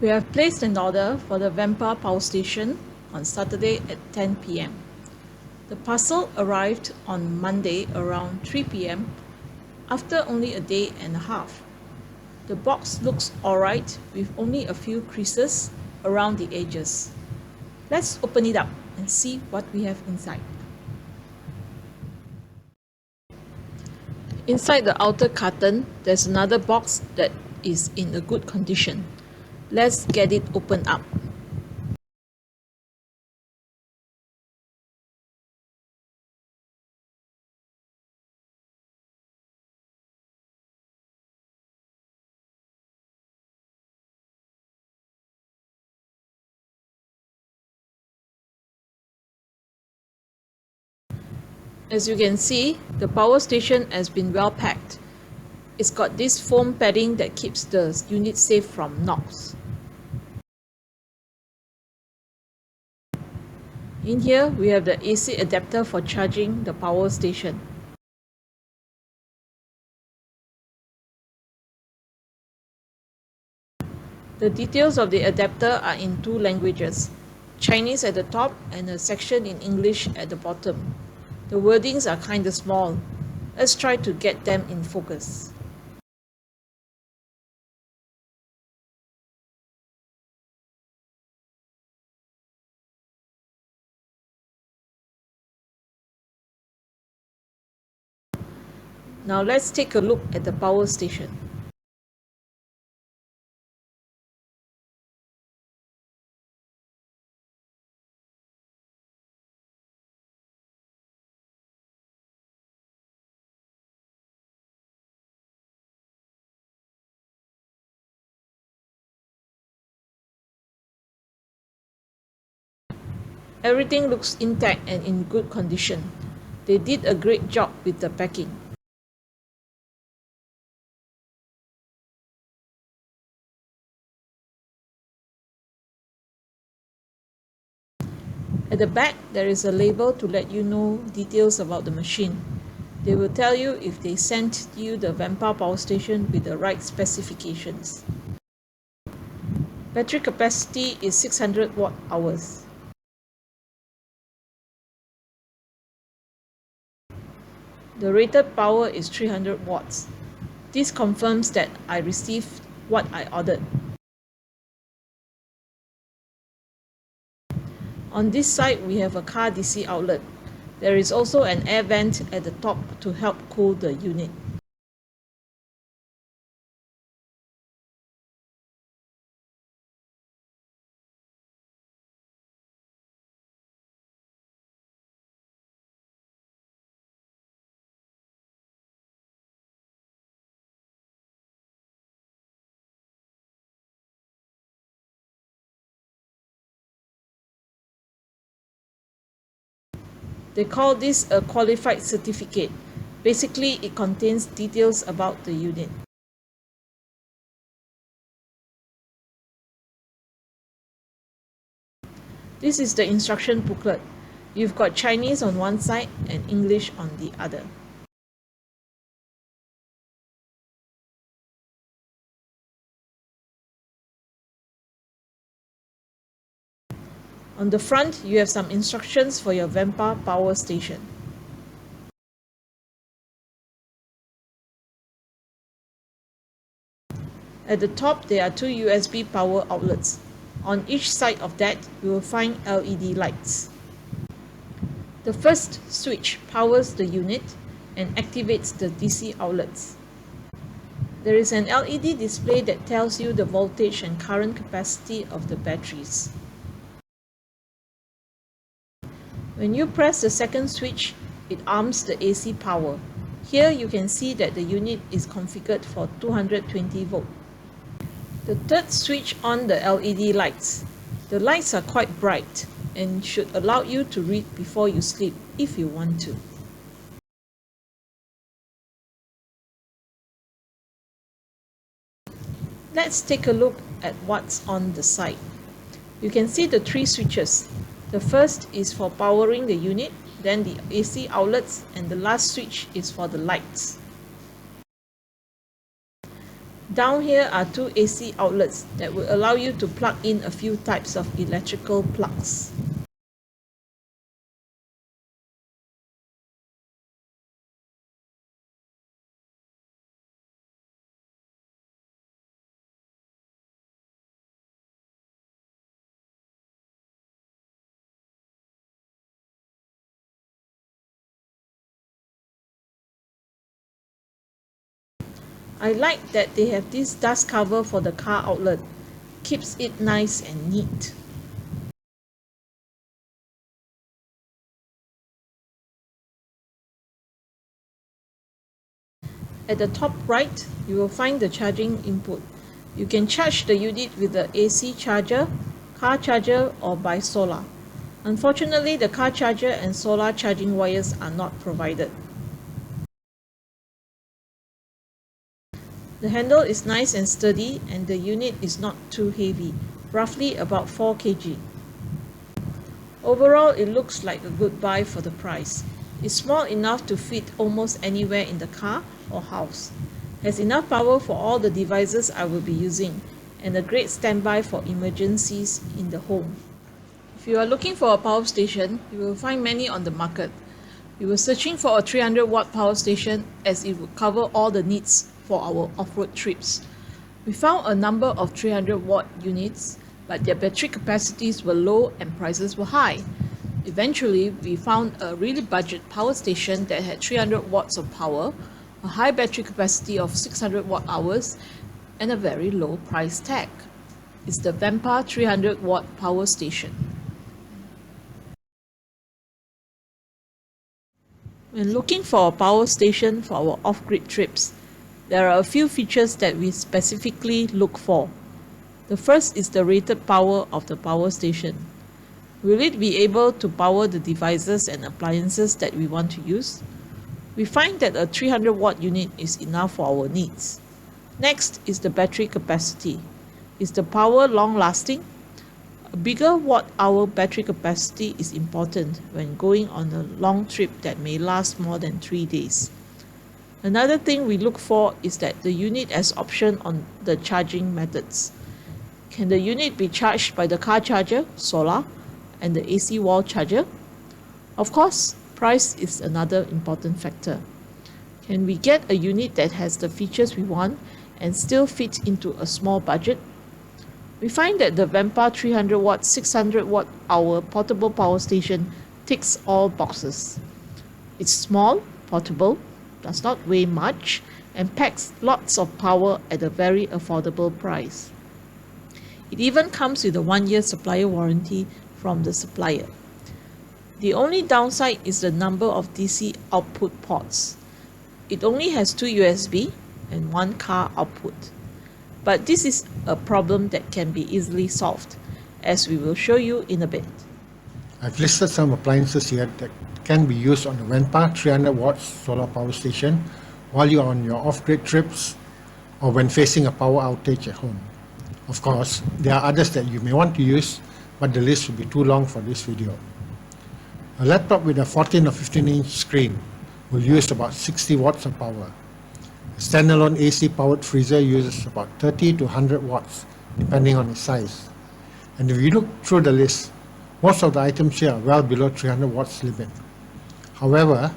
We have placed an order for the Vanpa Power Station on Saturday at 10 p.m. The parcel arrived on Monday around 3 p.m. after only a day and a half. The box looks alright with only a few creases around the edges. Let's open it up and see what we have inside. Inside the outer carton, there's another box that is in a good condition. Let's get it opened up. As you can see, the power station has been well packed. It's got this foam padding that keeps the unit safe from knocks. In here, we have the AC adapter for charging the power station. The details of the adapter are in two languages, Chinese at the top and a section in English at the bottom. The wordings are kinda small. Let's try to get them in focus. Now let's take a look at the power station. Everything looks intact and in good condition. They did a great job with the packing. At the back, there is a label to let you know details about the machine. They will tell you if they sent you the Vanpa power station with the right specifications. Battery capacity is 600 watt-hours. The rated power is 300 watts. This confirms that I received what I ordered. On this side, we have a car DC outlet. There is also an air vent at the top to help cool the unit. They call this a qualified certificate. Basically, it contains details about the unit. This is the instruction booklet. You've got Chinese on one side and English on the other. On the front, you have some instructions for your Vanpa power station. At the top, there are two USB power outlets. On each side of that, you will find LED lights. The first switch powers the unit and activates the DC outlets. There is an LED display that tells you the voltage and current capacity of the batteries. When you press the second switch, it arms the AC power. Here you can see that the unit is configured for 220 volt. The third switch on the LED lights. The lights are quite bright and should allow you to read before you sleep if you want to. Let's take a look at what's on the side. You can see the three switches. The first is for powering the unit, then the AC outlets, and the last switch is for the lights. Down here are two AC outlets that will allow you to plug in a few types of electrical plugs. I like that they have this dust cover for the car outlet. Keeps it nice and neat. At the top right, you will find the charging input. You can charge the unit with the AC charger, car charger, or by solar. Unfortunately, the car charger and solar charging wires are not provided. The handle is nice and sturdy and the unit is not too heavy, roughly about 4 kg. Overall, it looks like a good buy for the price. It's small enough to fit almost anywhere in the car or house. Has enough power for all the devices I will be using, and a great standby for emergencies in the home. If you are looking for a power station, you will find many on the market. We were searching for a 300 watt power station as it would cover all the needs for our off-road trips. We found a number of 300 watt units, but their battery capacities were low and prices were high. Eventually, we found a really budget power station that had 300 watts of power, a high battery capacity of 600 watt hours, and a very low price tag. It's the Vanpa 300 watt power station. When looking for a power station for our off-grid trips, there are a few features that we specifically look for. The first is the rated power of the power station. Will it be able to power the devices and appliances that we want to use? We find that a 300 watt unit is enough for our needs. Next is the battery capacity. Is the power long lasting? A bigger watt-hour battery capacity is important when going on a long trip that may last more than 3 days. Another thing we look for is that the unit has option on the charging methods. Can the unit be charged by the car charger, solar, and the AC wall charger? Of course, price is another important factor. Can we get a unit that has the features we want and still fit into a small budget? We find that the Vanpa 300 watt 600 watt hour portable power station ticks all boxes. It's small, portable, does not weigh much, and packs lots of power at a very affordable price. It even comes with a 1-year supplier warranty from the supplier. The only downside is the number of DC output ports. It only has 2 USB and 1 car output. But this is a problem that can be easily solved, as we will show you in a bit. I've listed some appliances here that can be used on the Vanpa 300 watts solar power station while you're on your off-grid trips or when facing a power outage at home. Of course, there are others that you may want to use, but the list will be too long for this video. A laptop with a 14 or 15-inch screen will use about 60 watts of power. A standalone AC powered freezer uses about 30 to 100 watts, depending on its size. And if you look through the list, most of the items here are well below 300 watts limit. However,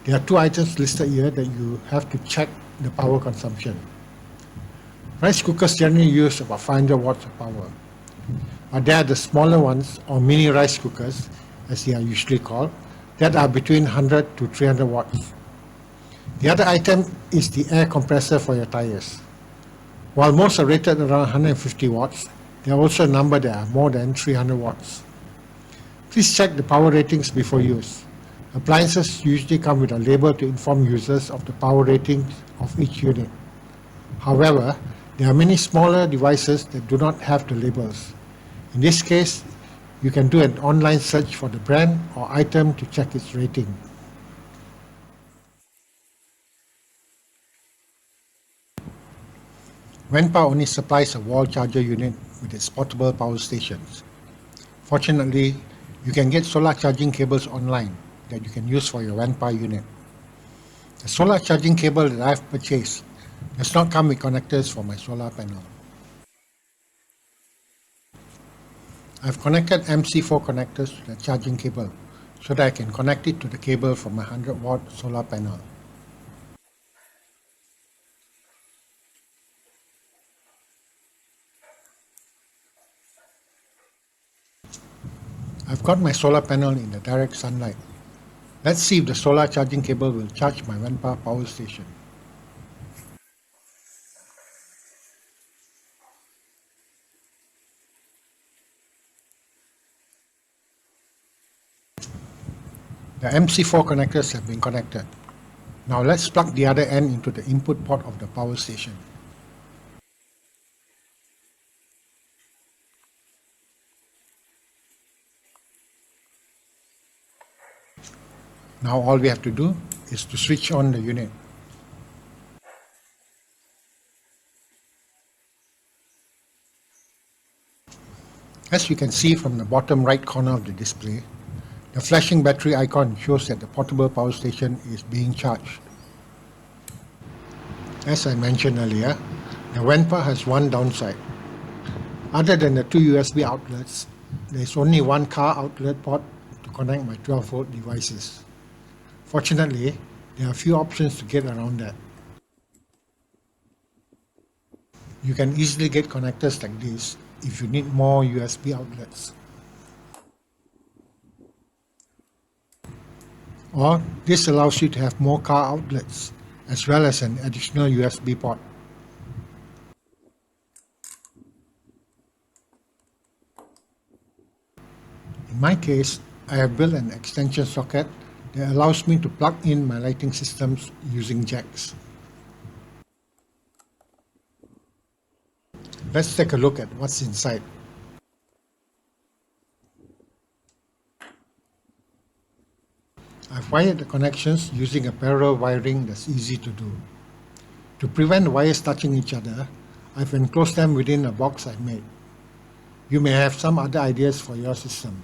there are 2 items listed here that you have to check the power consumption. Rice cookers generally use about 500 watts of power. But there are the smaller ones, or mini rice cookers, as they are usually called, that are between 100 to 300 watts. The other item is the air compressor for your tires. While most are rated around 150 watts, there are also a number that are more than 300 watts. Please check the power ratings before use. Appliances usually come with a label to inform users of the power ratings of each unit. However, there are many smaller devices that do not have the labels. In this case, you can do an online search for the brand or item to check its rating. Vanpa only supplies a wall charger unit with its portable power stations. Fortunately, you can get solar charging cables online that you can use for your Vanpa unit. The solar charging cable that I've purchased Does not come with connectors for my solar panel. I've connected MC4 connectors to the charging cable so that I can connect it to the cable from my 100-watt solar panel. I've got my solar panel in the direct sunlight. Let's see if the solar charging cable will charge my Vanpa power station. The MC4 connectors have been connected. Now let's plug the other end into the input port of the power station. Now all we have to do is to switch on the unit. As you can see from the bottom right corner of the display, the flashing battery icon shows that the portable power station is being charged. As I mentioned earlier, the Vanpa has one downside. Other than the two USB outlets, there is only one car outlet port to connect my 12-volt devices. Fortunately, there are a few options to get around that. You can easily get connectors like this if you need more USB outlets. Or this allows you to have more car outlets as well as an additional USB port. In my case, I have built an extension socket that allows me to plug in my lighting systems using jacks. Let's take a look at what's inside. I've wired the connections using a parallel wiring that's easy to do. To prevent the wires touching each other, I've enclosed them within a box I've made. You may have some other ideas for your system.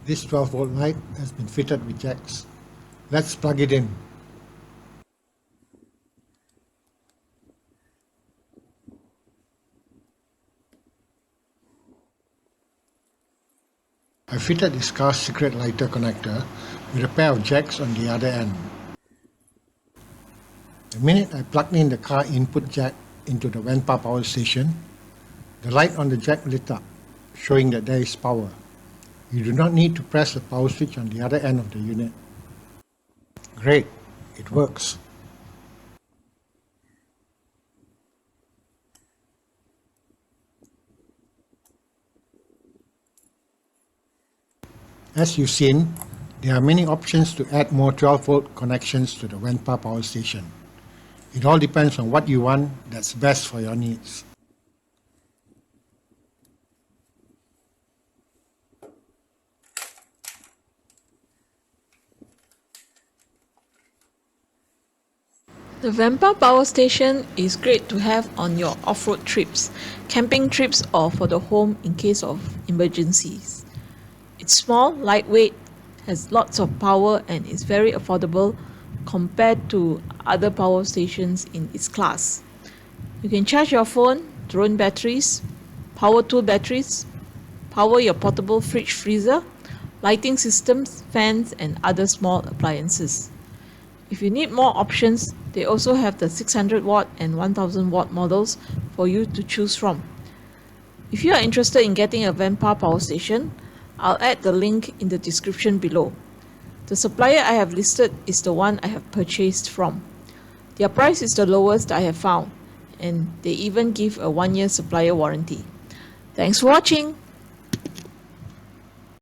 This 12-volt light has been fitted with jacks. Let's plug it in. I fitted this car's secret lighter connector with a pair of jacks on the other end. The minute I plugged in the car input jack into the Vanpa power station, the light on the jack lit up, showing that there is power. You do not need to press the power switch on the other end of the unit. Great, it works. As you've seen, there are many options to add more 12-volt connections to the Vanpa power station. It all depends on what you want that's best for your needs. The Vanpa power station is great to have on your off-road trips, camping trips, or for the home in case of emergencies. It's small, lightweight, has lots of power, and is very affordable compared to other power stations in its class. You can charge your phone, drone batteries, power tool batteries, power your portable fridge freezer, lighting systems, fans, and other small appliances. If you need more options, they also have the 600 watt and 1000 watt models for you to choose from. If you are interested in getting a Vanpa power station, I'll add the link in the description below. The supplier I have listed is the one I have purchased from. Their price is the lowest I have found, and they even give a 1-year supplier warranty. Thanks for watching.